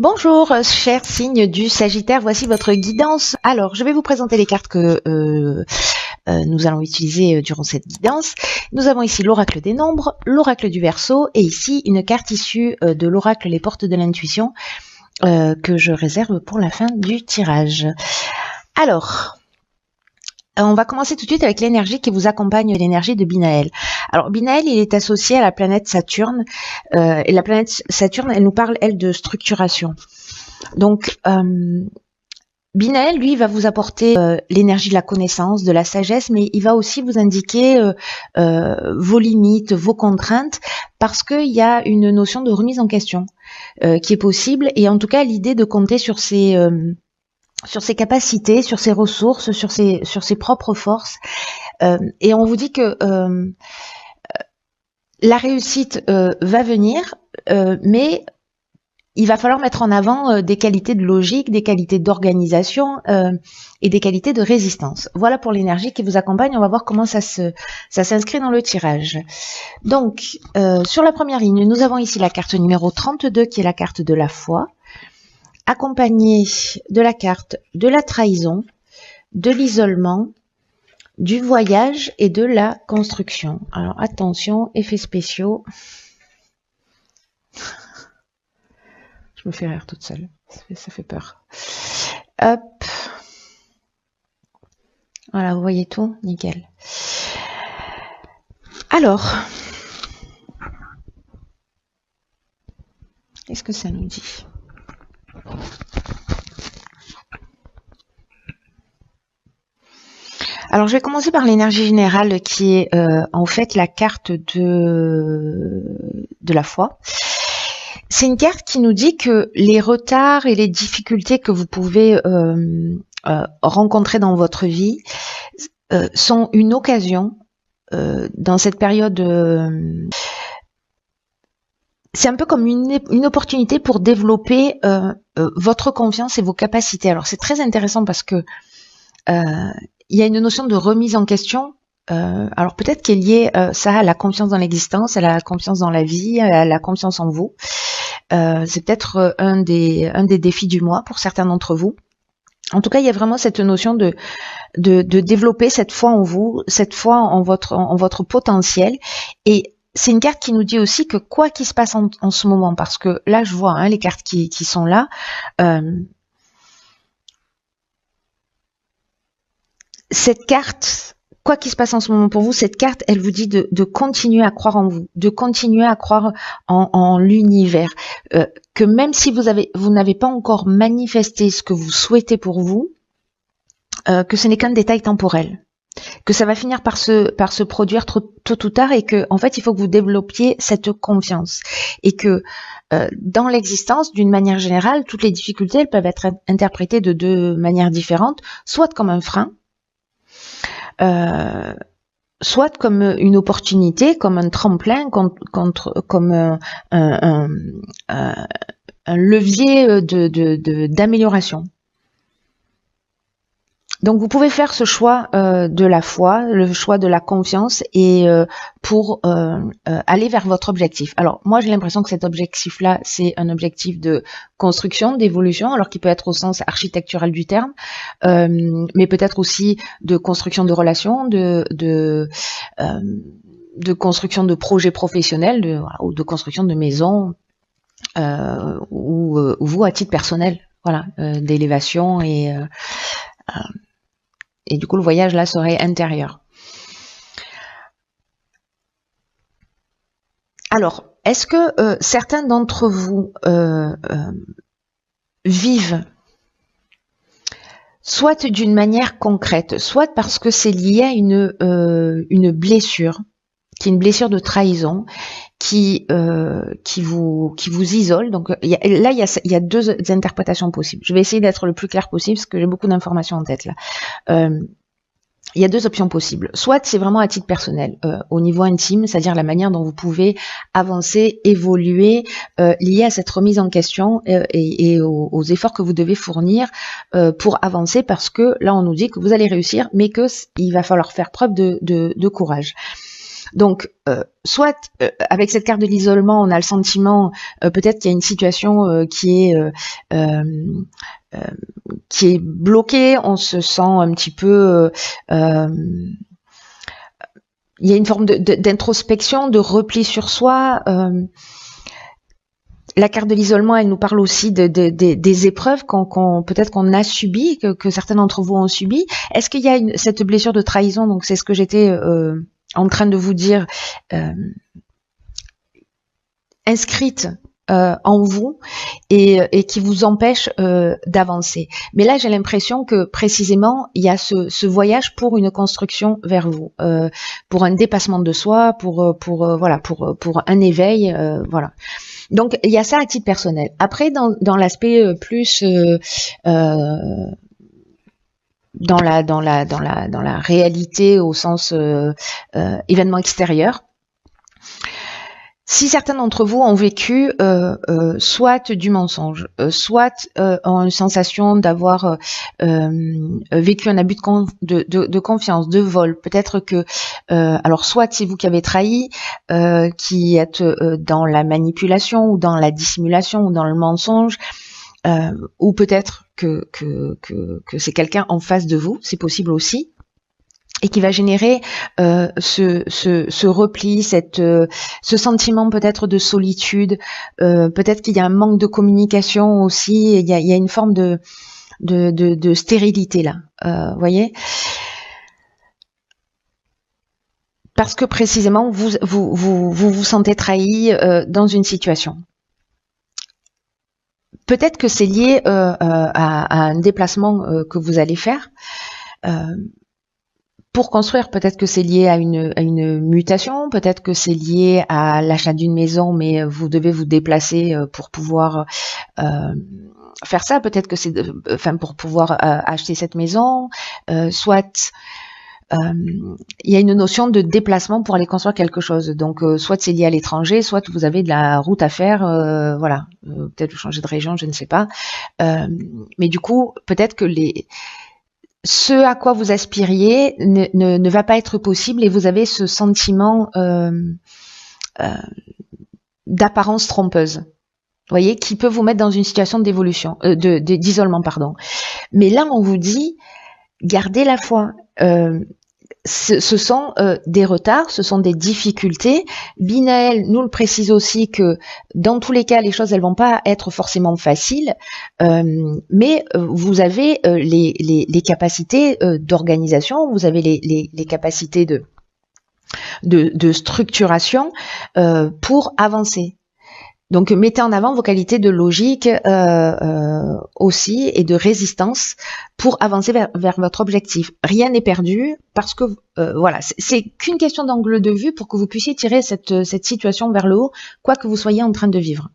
Bonjour, chers signes du Sagittaire, voici votre guidance. Alors, je vais vous présenter les cartes que nous allons utiliser durant cette guidance. Nous avons ici l'oracle des nombres, l'oracle du Verseau et ici une carte issue de l'oracle Les Portes de l'Intuition que je réserve pour la fin du tirage. Alors, on va commencer tout de suite avec l'énergie qui vous accompagne, l'énergie de Binaël. Alors Binaël, il est associé à la planète Saturne, et la planète Saturne, elle nous parle, elle, de structuration. Donc, Binaël, lui, va vous apporter l'énergie de la connaissance, de la sagesse, mais il va aussi vous indiquer vos limites, vos contraintes, parce qu'il y a une notion de remise en question qui est possible, et en tout cas l'idée de compter sur ses capacités, sur ses ressources, sur ses propres forces. Et on vous dit que la réussite va venir, mais il va falloir mettre en avant des qualités de logique, des qualités d'organisation et des qualités de résistance. Voilà pour l'énergie qui vous accompagne. On va voir comment ça s'inscrit dans le tirage. Donc, sur la première ligne, nous avons ici la carte numéro 32 qui est la carte de la foi, accompagnée de la carte de la trahison, de l'isolement, du voyage et de la construction. Alors attention, effets spéciaux. Je me fais rire toute seule, ça fait peur. Hop. Voilà, vous voyez tout, nickel. Alors, qu'est-ce que ça nous dit ? Alors, je vais commencer par l'énergie générale qui est en fait la carte de la foi. C'est une carte qui nous dit que les retards et les difficultés que vous pouvez rencontrer dans votre vie sont une occasion dans cette période. C'est un peu comme une opportunité pour développer votre confiance et vos capacités. Alors, c'est très intéressant parce que il y a une notion de remise en question. Alors peut-être qu'il y ait ça à la confiance dans l'existence, à la confiance dans la vie, à la confiance en vous. C'est peut-être un des défis du mois pour certains d'entre vous. En tout cas, il y a vraiment cette notion de développer cette foi en vous, cette foi en votre potentiel. Et c'est une carte qui nous dit aussi que quoi qu'il se passe en ce moment, parce que là je vois les cartes qui sont là. Cette carte, quoi qu'il se passe en ce moment pour vous, cette carte, elle vous dit de continuer à croire en vous, de continuer à croire en l'univers, que même si vous n'avez pas encore manifesté ce que vous souhaitez pour vous, que ce n'est qu'un détail temporel, que ça va finir par se produire tôt ou tard, et que en fait il faut que vous développiez cette confiance, et que dans l'existence, d'une manière générale, toutes les difficultés, elles peuvent être interprétées de deux manières différentes, soit comme un frein, soit comme une opportunité, comme un tremplin, comme un levier d'amélioration. Donc vous pouvez faire ce choix de la foi, le choix de la confiance, et pour aller vers votre objectif. Alors moi j'ai l'impression que cet objectif-là, c'est un objectif de construction, d'évolution, alors qu'il peut être au sens architectural du terme, mais peut-être aussi de construction de relations, de construction de projets professionnels, ou de construction de maisons, ou vous à titre personnel, voilà, d'élévation et du coup, le voyage, là, serait intérieur. Alors, est-ce que certains d'entre vous vivent soit d'une manière concrète, soit parce que c'est lié à une blessure, qui est une blessure de trahison, qui vous isole. Donc là, il y a deux interprétations possibles. Je vais essayer d'être le plus clair possible parce que j'ai beaucoup d'informations en tête là. Il y a deux options possibles. Soit c'est vraiment à titre personnel, au niveau intime, c'est-à-dire la manière dont vous pouvez avancer, évoluer, lié à cette remise en question et aux efforts que vous devez fournir pour avancer, parce que là on nous dit que vous allez réussir, mais que il va falloir faire preuve de courage. Donc, soit avec cette carte de l'isolement, on a le sentiment peut-être qu'il y a une situation qui est bloquée, on se sent un petit peu il y a une forme d'introspection, de repli sur soi. La carte de l'isolement, elle nous parle aussi des épreuves peut-être qu'on a subies, que certains d'entre vous ont subies. Est-ce qu'il y a cette blessure de trahison? Donc c'est ce que j'étais en train de vous dire, inscrite en vous et qui vous empêche d'avancer. Mais là, j'ai l'impression que précisément, il y a ce voyage pour une construction vers vous, pour un dépassement de soi, pour un éveil, voilà. Donc, il y a ça à titre personnel. Après, dans l'aspect plus dans la réalité au sens événement extérieur. Si certains d'entre vous ont vécu soit du mensonge, soit ont une sensation d'avoir vécu un abus de confiance, de vol, peut-être que, alors soit c'est vous qui avez trahi, qui êtes dans la manipulation ou dans la dissimulation ou dans le mensonge, ou peut-être que c'est quelqu'un en face de vous, c'est possible aussi. Et qui va générer ce repli, ce sentiment peut-être de solitude, peut-être qu'il y a un manque de communication aussi, il y a une forme de stérilité là, voyez, parce que précisément vous sentez trahi dans une situation. Peut-être que c'est lié à un déplacement que vous allez faire. Pour construire, peut-être que c'est lié à une mutation, peut-être que c'est lié à l'achat d'une maison, mais vous devez vous déplacer pour pouvoir faire ça. Peut-être que c'est, pour pouvoir acheter cette maison, soit il y a une notion de déplacement pour aller construire quelque chose. Donc, soit c'est lié à l'étranger, soit vous avez de la route à faire, voilà. Peut-être vous changez de région, je ne sais pas. Mais du coup, peut-être que ce à quoi vous aspiriez ne va pas être possible et vous avez ce sentiment d'apparence trompeuse, vous voyez, qui peut vous mettre dans une situation d'évolution, d'isolement, pardon. Mais là, on vous dit, gardez la foi. Ce sont des retards, ce sont des difficultés. Binaël nous le précise aussi que dans tous les cas, les choses elles vont pas être forcément faciles, mais vous avez les capacités d'organisation, vous avez les capacités de structuration pour avancer. Donc, mettez en avant vos qualités de logique aussi et de résistance pour avancer vers votre objectif. Rien n'est perdu parce que, voilà, c'est qu'une question d'angle de vue pour que vous puissiez tirer cette situation vers le haut, quoi que vous soyez en train de vivre.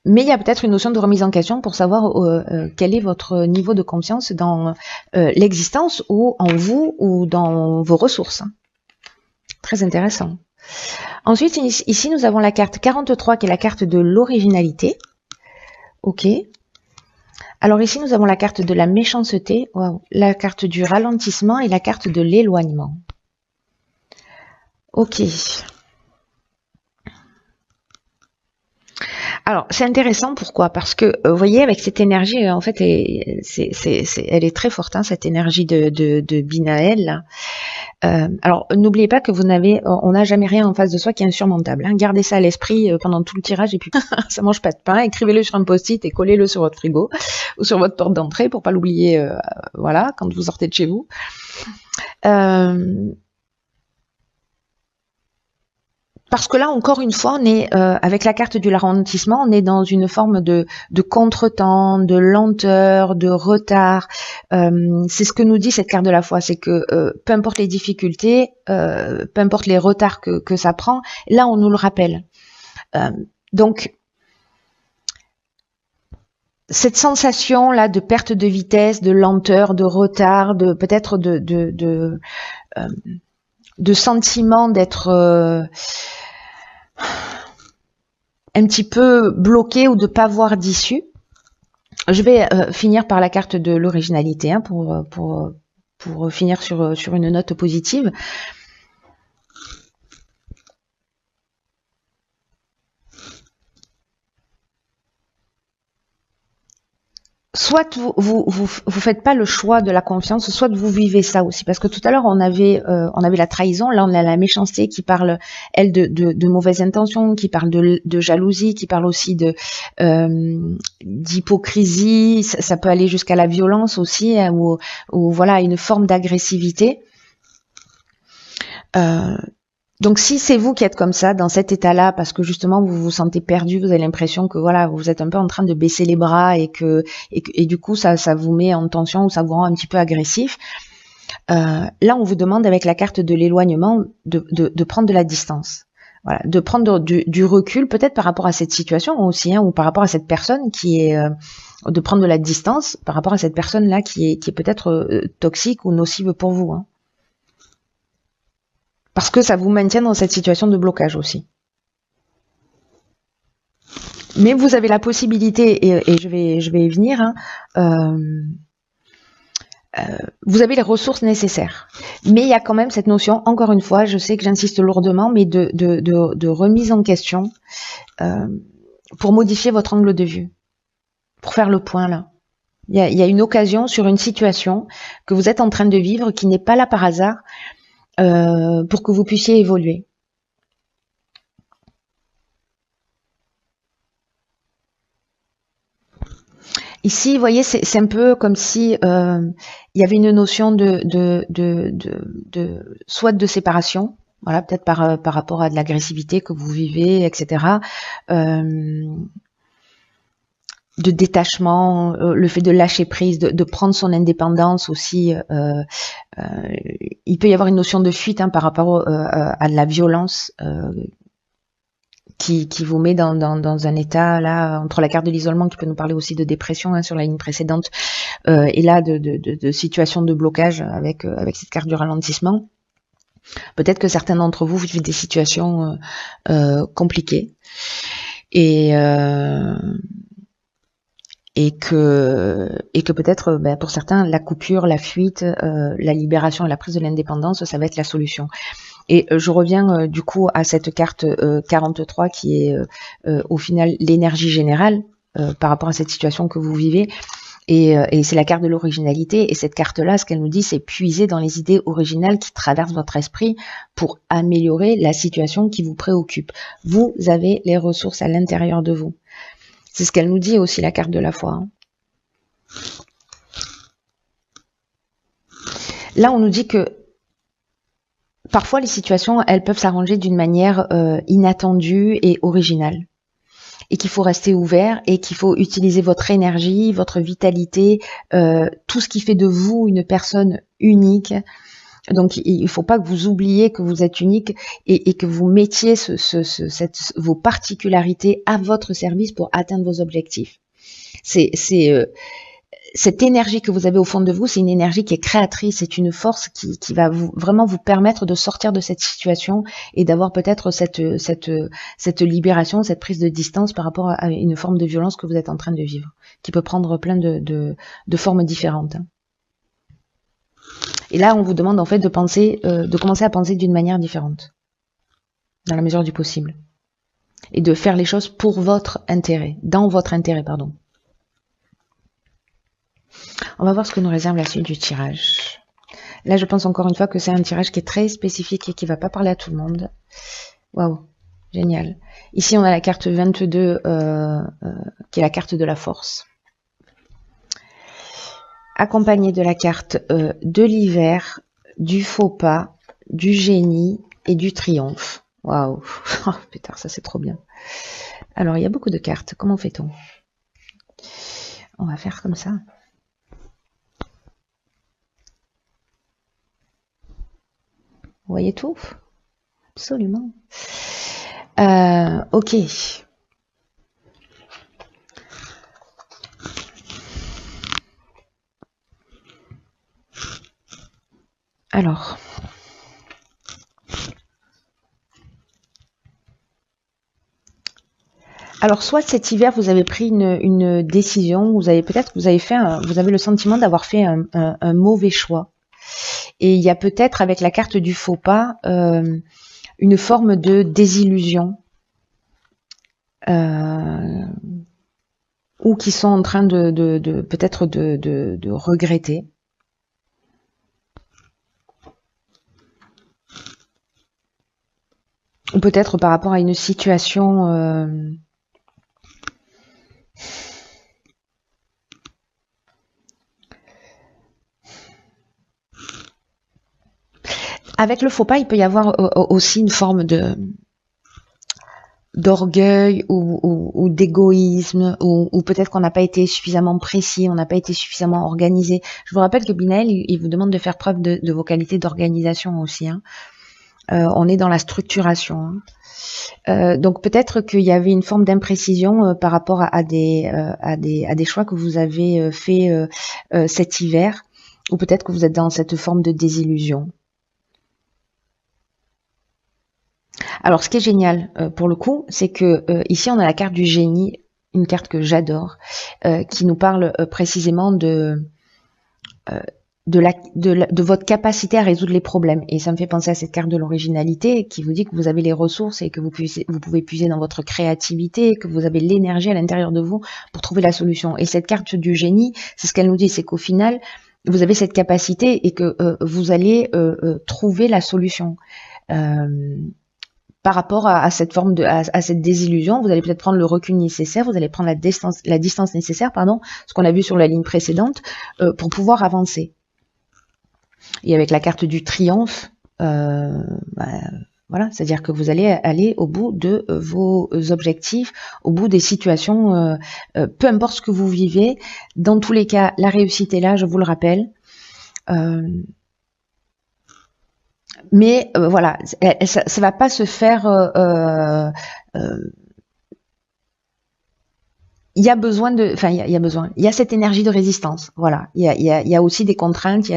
Mais il y a peut-être une notion de remise en question pour savoir quel est votre niveau de confiance dans l'existence ou en vous ou dans vos ressources. Très intéressant. Ensuite, ici, nous avons la carte 43 qui est la carte de l'originalité. Ok. Alors ici, nous avons la carte de la méchanceté, wow, la carte du ralentissement et la carte de l'éloignement. Ok. Alors, c'est intéressant, pourquoi? Parce que, vous voyez, avec cette énergie, en fait, elle est très forte, hein, cette énergie de Binaël, là. Alors, n'oubliez pas que on n'a jamais rien en face de soi qui est insurmontable. Hein. Gardez ça à l'esprit pendant tout le tirage et puis ça mange pas de pain. Écrivez-le sur un post-it et collez-le sur votre frigo ou sur votre porte d'entrée pour pas l'oublier. Voilà, quand vous sortez de chez vous. Parce que là, encore une fois, on est avec la carte du ralentissement, on est dans une forme de contretemps, de lenteur, de retard. C'est ce que nous dit cette carte de la foi, c'est que peu importe les difficultés, peu importe les retards que ça prend, là, on nous le rappelle. Donc, cette sensation là de perte de vitesse, de lenteur, de retard, de peut-être de sentiment d'être un petit peu bloqué ou de pas voir d'issue. Je vais finir par la carte de l'originalité, hein, pour finir sur une note positive. soit vous faites pas le choix de la confiance, soit vous vivez ça aussi. Parce que tout à l'heure on avait la trahison, là on a la méchanceté qui parle elle de mauvaises intentions, qui parle de jalousie, qui parle aussi d'hypocrisie. Ça peut aller jusqu'à la violence aussi, hein, ou voilà une forme d'agressivité. Donc si c'est vous qui êtes comme ça, dans cet état-là, parce que justement vous vous sentez perdu, vous avez l'impression que voilà, vous êtes un peu en train de baisser les bras et du coup ça vous met en tension ou ça vous rend un petit peu agressif, là on vous demande avec la carte de l'éloignement de prendre de la distance. Voilà, de prendre du recul peut-être par rapport à cette situation aussi, hein, ou par rapport à cette personne qui est de prendre de la distance par rapport à cette personne-là qui est peut-être toxique ou nocive pour vous, hein. Parce que ça vous maintient dans cette situation de blocage aussi. Mais vous avez la possibilité, et je vais y venir, hein, vous avez les ressources nécessaires. Mais il y a quand même cette notion, encore une fois, je sais que j'insiste lourdement, mais de remise en question pour modifier votre angle de vue, pour faire le point là. Il y a une occasion sur une situation que vous êtes en train de vivre qui n'est pas là par hasard, pour que vous puissiez évoluer. Ici, vous voyez, c'est un peu comme si il y avait une notion soit de séparation, voilà, peut-être par rapport à de l'agressivité que vous vivez, etc. De détachement, le fait de lâcher prise, de prendre son indépendance aussi. Il peut y avoir une notion de fuite, hein, par rapport à de la violence qui vous met dans un état là entre la carte de l'isolement qui peut nous parler aussi de dépression, hein, sur la ligne précédente, et là de situation de blocage avec cette carte du ralentissement. Peut-être que certains d'entre vous vivent des situations compliquées et que peut-être pour certains la coupure, la fuite, la libération et la prise de l'indépendance, ça va être la solution. Et je reviens du coup à cette carte 43 qui est au final l'énergie générale par rapport à cette situation que vous vivez. Et c'est la carte de l'originalité. Et cette carte-là, ce qu'elle nous dit, c'est puiser dans les idées originales qui traversent votre esprit pour améliorer la situation qui vous préoccupe. Vous avez les ressources à l'intérieur de vous. C'est ce qu'elle nous dit aussi, la carte de la foi, hein. Là, on nous dit que parfois les situations, elles peuvent s'arranger d'une manière inattendue et originale. Et qu'il faut rester ouvert et qu'il faut utiliser votre énergie, votre vitalité, tout ce qui fait de vous une personne unique. Donc il ne faut pas que vous oubliez que vous êtes unique et que vous mettiez vos particularités à votre service pour atteindre vos objectifs. Cette énergie que vous avez au fond de vous, c'est une énergie qui est créatrice, c'est une force qui va vraiment vous permettre de sortir de cette situation et d'avoir peut-être cette libération, cette prise de distance par rapport à une forme de violence que vous êtes en train de vivre, qui peut prendre plein de formes différentes. Et là, on vous demande en fait de commencer à penser d'une manière différente, dans la mesure du possible, et de faire les choses pour votre intérêt, dans votre intérêt, pardon. On va voir ce que nous réserve la suite du tirage. Là, je pense encore une fois que c'est un tirage qui est très spécifique et qui ne va pas parler à tout le monde. Waouh, génial. Ici, on a la carte 22, qui est la carte de la force, accompagnée de la carte de l'hiver, du faux pas, du génie et du triomphe. Waouh, oh, putain, ça c'est trop bien. Alors, il y a beaucoup de cartes. Comment fait-on? On va faire comme ça. Vous voyez tout? Absolument. Ok. Alors soit cet hiver vous avez pris une décision, vous avez le sentiment d'avoir fait un mauvais choix. Et il y a peut-être avec la carte du faux pas une forme de désillusion ou ou qui sont en train peut-être de regretter. Ou peut-être par rapport à une situation avec le faux pas, il peut y avoir aussi une forme d'orgueil ou d'égoïsme, ou peut-être qu'on n'a pas été suffisamment précis, on n'a pas été suffisamment organisé. Je vous rappelle que Binaël, il vous demande de faire preuve de vos qualités d'organisation aussi. Hein. On est dans la structuration. Hein. Donc peut-être qu'il y avait une forme d'imprécision par rapport à des choix que vous avez fait cet hiver, ou peut-être que vous êtes dans cette forme de désillusion. Alors, ce qui est génial pour le coup, c'est que ici on a la carte du génie, une carte que j'adore, qui nous parle précisément de votre capacité à résoudre les problèmes. Et ça me fait penser à cette carte de l'originalité qui vous dit que vous avez les ressources et que vous pouvez puiser dans votre créativité, que vous avez l'énergie à l'intérieur de vous pour trouver la solution. Et cette carte du génie, c'est ce qu'elle nous dit, c'est qu'au final, vous avez cette capacité et que vous allez trouver la solution. Par rapport à cette forme à cette désillusion, vous allez peut-être prendre le recul nécessaire, vous allez prendre la distance nécessaire, ce qu'on a vu sur la ligne précédente, pour pouvoir avancer. Et avec la carte du triomphe, voilà, c'est-à-dire que vous allez aller au bout de vos objectifs, au bout des situations, peu importe ce que vous vivez. Dans tous les cas, la réussite est là, je vous le rappelle. Mais voilà, ça va pas se faire. Il y a besoin de, enfin, il y a cette énergie de résistance. Voilà, il y a aussi des contraintes, il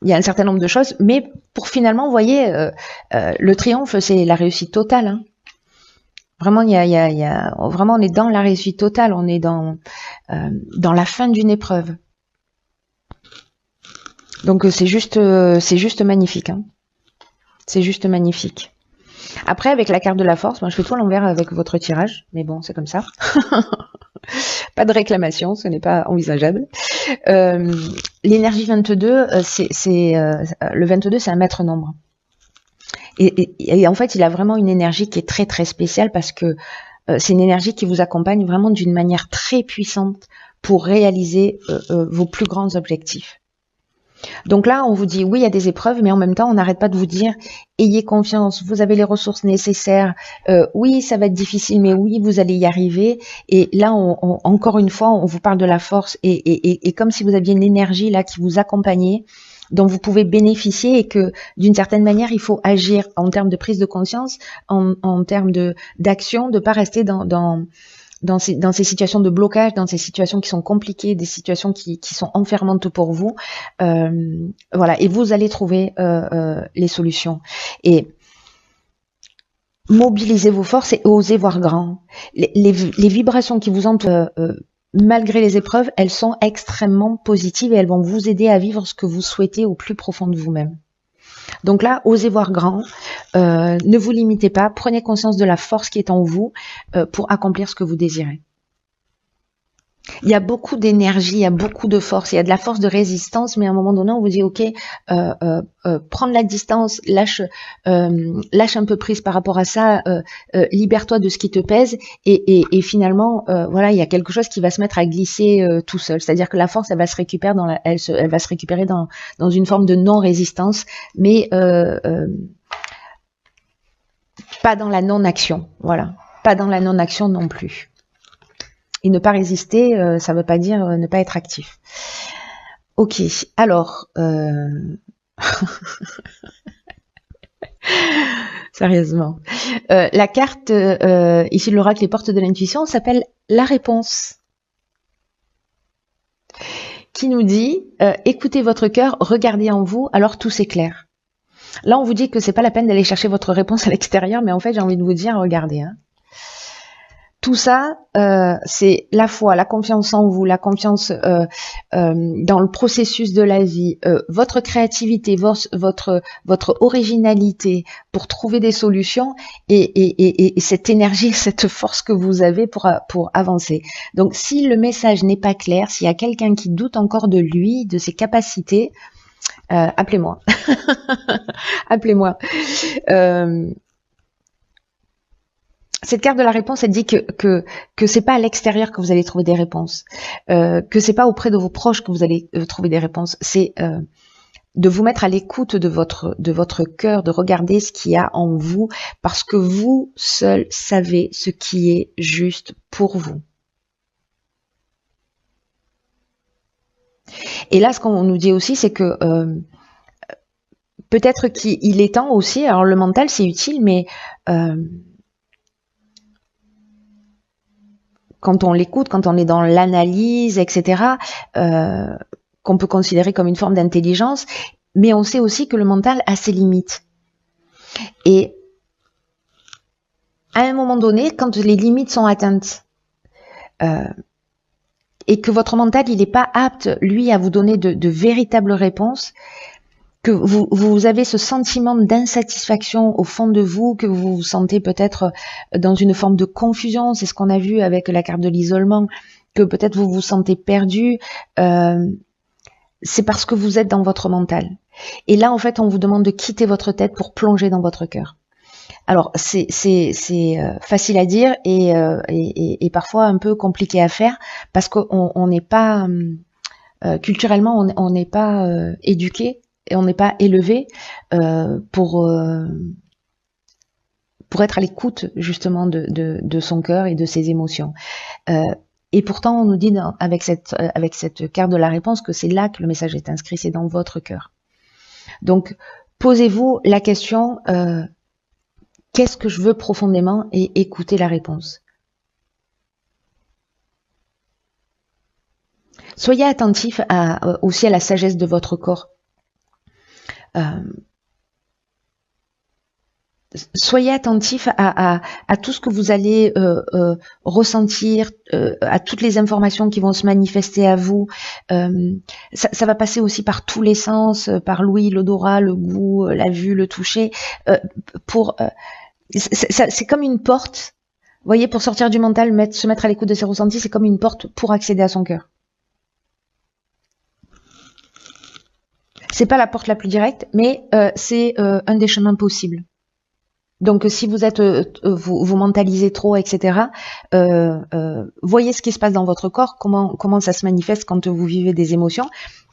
y a un certain nombre de choses, mais pour finalement, vous voyez, le triomphe, c'est la réussite totale. Hein. Vraiment, vraiment, on est dans la réussite totale, on est dans la fin d'une épreuve. Donc c'est juste magnifique. Hein. C'est juste magnifique. Après, avec la carte de la force, moi je fais tout à l'envers avec votre tirage, mais bon, c'est comme ça. Pas de réclamation, ce n'est pas envisageable. L'énergie 22, le 22, c'est un maître nombre. Et en fait, il a vraiment une énergie qui est très très spéciale parce que c'est une énergie qui vous accompagne vraiment d'une manière très puissante pour réaliser vos plus grands objectifs. Donc là, on vous dit, oui, il y a des épreuves, mais en même temps, on n'arrête pas de vous dire, ayez confiance, vous avez les ressources nécessaires, oui, ça va être difficile, mais oui, vous allez y arriver. Et là, encore une fois, on vous parle de la force et comme si vous aviez une énergie là qui vous accompagnait, dont vous pouvez bénéficier et que d'une certaine manière, il faut agir en termes de prise de conscience, en termes d'action, de pas rester dans ces situations de blocage, dans ces situations qui sont compliquées, des situations qui sont enfermantes pour vous, voilà. Et vous allez trouver les solutions. Et mobilisez vos forces et osez voir grand. Les vibrations qui vous entourent, malgré les épreuves, elles sont extrêmement positives et elles vont vous aider à vivre ce que vous souhaitez au plus profond de vous-même. Donc là, osez voir grand, ne vous limitez pas, prenez conscience de la force qui est en vous pour accomplir ce que vous désirez. Il y a beaucoup d'énergie, il y a beaucoup de force, il y a de la force de résistance, mais à un moment donné, on vous dit, ok, prendre la distance, lâche un peu prise par rapport à ça, libère-toi de ce qui te pèse, et finalement, voilà, il y a quelque chose qui va se mettre à glisser tout seul. C'est-à-dire que la force, elle va se récupérer elle va se récupérer dans une forme de non-résistance, mais pas dans la non-action. Voilà, pas dans la non-action non plus. Et ne pas résister, ça ne veut pas dire ne pas être actif. Ok, alors... Sérieusement. La carte, ici de l'oracle, les portes de l'intuition, s'appelle la réponse. Qui nous dit, écoutez votre cœur, regardez en vous, alors tout s'éclaire. Là, on vous dit que c'est pas la peine d'aller chercher votre réponse à l'extérieur, mais en fait, j'ai envie de vous dire, regardez, hein. Tout ça, c'est la foi, la confiance en vous, la confiance dans le processus de la vie, votre créativité, votre originalité pour trouver des solutions et cette énergie, cette force que vous avez pour avancer. Donc, si le message n'est pas clair, s'il y a quelqu'un qui doute encore de lui, de ses capacités, appelez-moi. Appelez-moi. Cette carte de la réponse, elle dit que c'est pas à l'extérieur que vous allez trouver des réponses, que c'est pas auprès de vos proches que vous allez trouver des réponses. C'est de vous mettre à l'écoute de votre cœur, de regarder ce qu'il y a en vous, parce que vous seul savez ce qui est juste pour vous. Et là, ce qu'on nous dit aussi, c'est que peut-être qu'il est temps aussi. Alors le mental, c'est utile, mais quand on l'écoute, quand on est dans l'analyse, etc., qu'on peut considérer comme une forme d'intelligence, mais on sait aussi que le mental a ses limites. Et à un moment donné, quand les limites sont atteintes, et que votre mental, il n'est pas apte, lui, à vous donner de véritables réponses, que vous avez ce sentiment d'insatisfaction au fond de vous, que vous vous sentez peut-être dans une forme de confusion, c'est ce qu'on a vu avec la carte de l'isolement, que peut-être vous vous sentez perdu, c'est parce que vous êtes dans votre mental. Et là, en fait, on vous demande de quitter votre tête pour plonger dans votre cœur. Alors, c'est facile à dire et parfois un peu compliqué à faire, parce qu'on n'est pas, culturellement, on n'est pas éduqué, et on n'est pas élevé pour être à l'écoute justement de son cœur et de ses émotions. Et pourtant, on nous dit avec cette carte de la réponse que c'est là que le message est inscrit, c'est dans votre cœur. Donc, posez-vous la question, qu'est-ce que je veux profondément, et écoutez la réponse. Soyez attentif aussi à la sagesse de votre corps. Soyez attentif à tout ce que vous allez ressentir, à toutes les informations qui vont se manifester à vous. Ça va passer aussi par tous les sens, par l'ouïe, l'odorat, le goût, la vue, le toucher. C'est comme une porte. Vous voyez, pour sortir du mental, se mettre à l'écoute de ses ressentis, c'est comme une porte pour accéder à son cœur. C'est pas la porte la plus directe, mais c'est un des chemins possibles. Donc, si vous êtes, vous mentalisez trop, etc., voyez ce qui se passe dans votre corps, comment ça se manifeste quand vous vivez des émotions.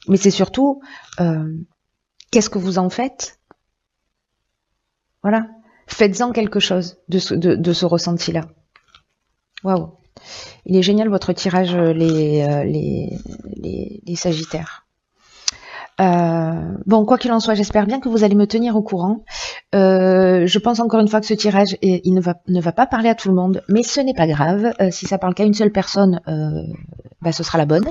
Mais c'est surtout, qu'est-ce que vous en faites? Voilà. Faites-en quelque chose de ce ressenti-là. Waouh. Il est génial votre tirage, les Sagittaires. Bon, quoi qu'il en soit, j'espère bien que vous allez me tenir au courant. Je pense encore une fois que ce tirage, il ne va pas parler à tout le monde, mais ce n'est pas grave. Si ça parle qu'à une seule personne, ce sera la bonne.